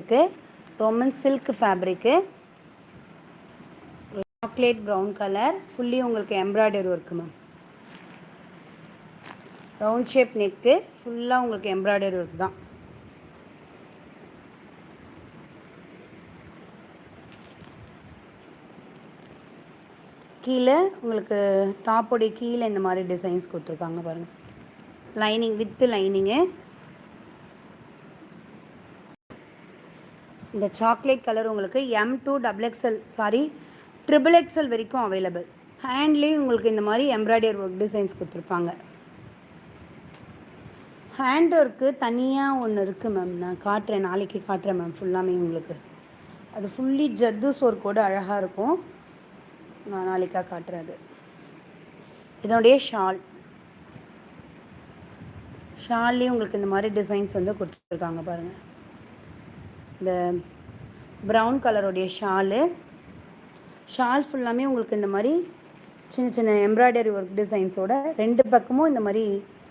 உங்களுக்கு Roman silk fabric, chocolate brown colour, fully உங்களுக்கு embroidery work ma'am. Round shape neck, ஃபுல்லாக உங்களுக்கு embroidery work தான். கீழே உங்களுக்கு டாப்போடைய கீழே இந்த மாதிரி டிசைன்ஸ் கொடுத்துருக்காங்க பாருங்கள். Lining with lining. இந்த சாக்லேட் கலர் உங்களுக்கு M2 XXL XXL வரைக்கும் அவைலபிள். ஹேண்ட்லேயும் உங்களுக்கு இந்த மாதிரி எம்ப்ராய்டரி ஒர்க் டிசைன்ஸ் கொடுத்துருப்பாங்க. ஹேண்ட் ஒர்க்கு தனியாக ஒன்று இருக்குது மேம், நான் காட்டுறேன், நாளைக்கு காட்டுறேன் மேம். ஃபுல்லாமே உங்களுக்கு அது ஃபுல்லி ஜத்தூஸ் ஒர்க்கோடு அழகாக இருக்கும். நான் நாளைக்காக காட்டுறேன். அது இதனுடைய ஷால்லேயும் உங்களுக்கு இந்த மாதிரி டிசைன்ஸ் வந்து கொடுத்துருக்காங்க பாருங்கள். இந்த ப்ரௌன் கலருடைய ஷால் ஃபுல்லாமே உங்களுக்கு இந்த மாதிரி சின்ன சின்ன எம்ப்ராய்டரி ஒர்க் டிசைன்ஸோட 2 பக்கமும் இந்த மாதிரி